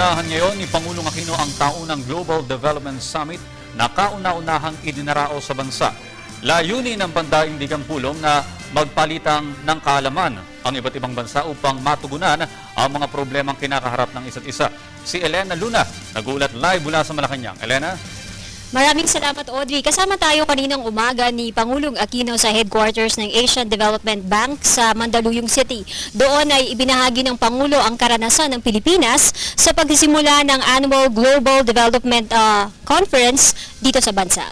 Inaanyayahan ngayon ni Pangulong Aquino ang taunang Global Development Summit na kauna-unahang idinarao sa bansa. Layunin ng pandaigdigang pulong na magpalitang ng kaalaman ang iba't ibang bansa upang matugunan ang mga problemang kinakaharap ng isa't isa. Si Elena Luna, nagulat live mula sa Malacanang. Elena? Maraming salamat, Audrey. Kasama tayo kaninang umaga ni Pangulong Aquino sa headquarters ng Asian Development Bank sa Mandaluyong City. Doon ay ibinahagi ng Pangulo ang karanasan ng Pilipinas sa pagsisimula ng Annual Global Development Conference dito sa bansa.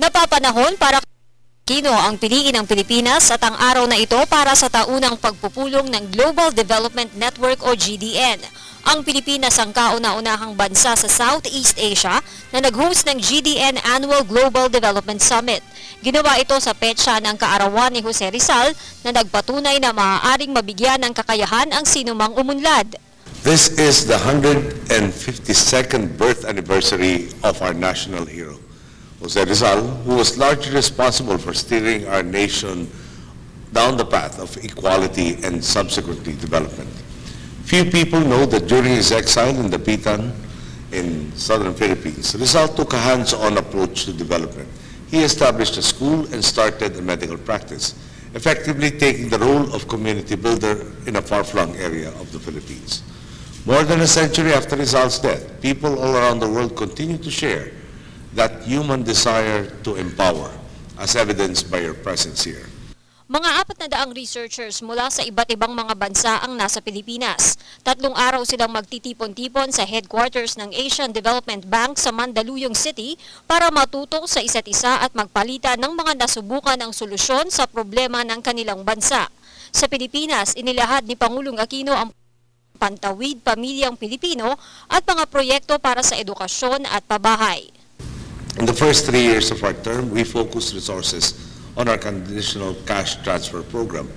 Napapanahon para Aquino ang piliin ng Pilipinas at ang araw na ito para sa taunang pagpupulong ng Global Development Network o GDN. Ang Pilipinas ang kauna-unahang bansa sa Southeast Asia na nag-host ng GDN Annual Global Development Summit. Ginawa ito sa petsa ng kaarawan ni Jose Rizal na nagpatunay na maaaring mabigyan ng kakayahan ang sinumang umunlad. This is the 152nd birth anniversary of our national hero, Jose Rizal, who was largely responsible for steering our nation down the path of equality and subsequently development. Few people know that during his exile in Dapitan in southern Philippines, Rizal took a hands-on approach to development. He established a school and started a medical practice, effectively taking the role of community builder in a far-flung area of the Philippines. More than a century after Rizal's death, people all around the world continue to share that human desire to empower, as evidenced by your presence here. Mga 400 researchers mula sa iba't ibang mga bansa ang nasa Pilipinas. 3 araw silang magtitipon-tipon sa headquarters ng Asian Development Bank sa Mandaluyong City para matuto sa isa't isa at magpalitan ng mga nasubukan ng solusyon sa problema ng kanilang bansa. Sa Pilipinas, inilahad ni Pangulong Aquino ang Pantawid Pamilyang Pilipino at mga proyekto para sa edukasyon at pabahay. In the first 3 years of our term, we focused resources on our conditional cash transfer program.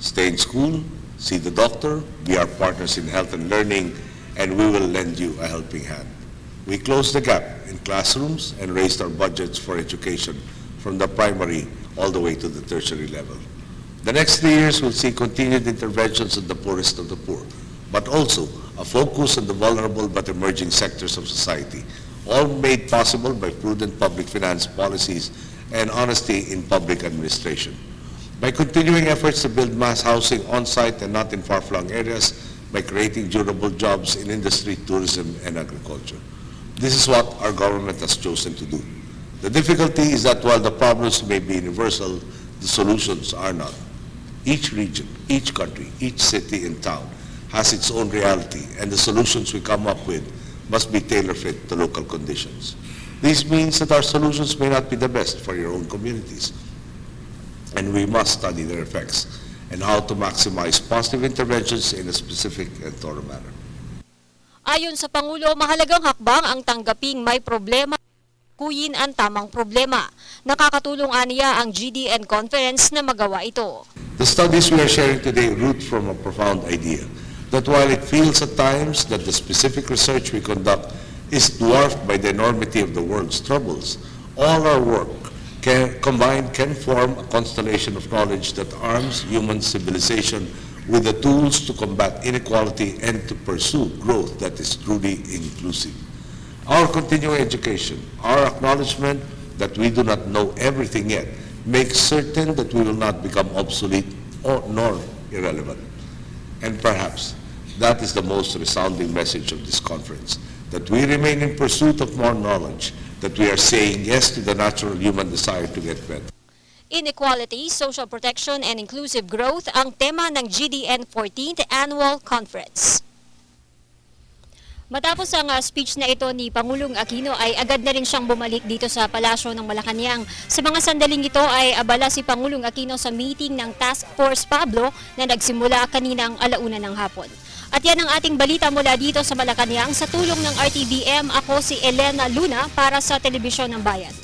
Stay in school, see the doctor, be our partners in health and learning, and we will lend you a helping hand. We closed the gap in classrooms and raised our budgets for education from the primary all the way to the tertiary level. The next 3 years will see continued interventions on the poorest of the poor, but also a focus on the vulnerable but emerging sectors of society, all made possible by prudent public finance policies and honesty in public administration. By continuing efforts to build mass housing on-site and not in far-flung areas, by creating durable jobs in industry, tourism, and agriculture. This is what our government has chosen to do. The difficulty is that while the problems may be universal, the solutions are not. Each region, each country, each city and town has its own reality, and the solutions we come up with must be tailor-fit to local conditions. This means that our solutions may not be the best for your own communities, and we must study their effects and how to maximize positive interventions in a specific and thorough manner. Ayon sa Pangulo, mahalagang hakbang ang tanggaping may problema, kuyin ang tamang problema. Nakakatulong aniya ang GDN conference na magawa ito. The studies we are sharing today root from a profound idea that while it feels at times that the specific research we conduct is dwarfed by the enormity of the world's troubles, all our work combined can form a constellation of knowledge that arms human civilization with the tools to combat inequality and to pursue growth that is truly inclusive. Our continuing education, our acknowledgement that we do not know everything yet, makes certain that we will not become obsolete nor irrelevant. And perhaps that is the most resounding message of this conference, that we remain in pursuit of more knowledge, that we are saying yes to the natural human desire to get better. Inequality, social protection, and inclusive growth ang tema ng GDN 14th Annual Conference. Matapos ang speech na ito ni Pangulong Aquino ay agad na rin siyang bumalik dito sa Palasyo ng Malacanang. Sa mga sandaling ito ay abala si Pangulong Aquino sa meeting ng Task Force Pablo na nagsimula kaninang 1:00 ng hapon. At yan ang ating balita mula dito sa Malacanang. Sa tulong ng RTVM, ako si Elena Luna para sa Telebisyon ng Bayan.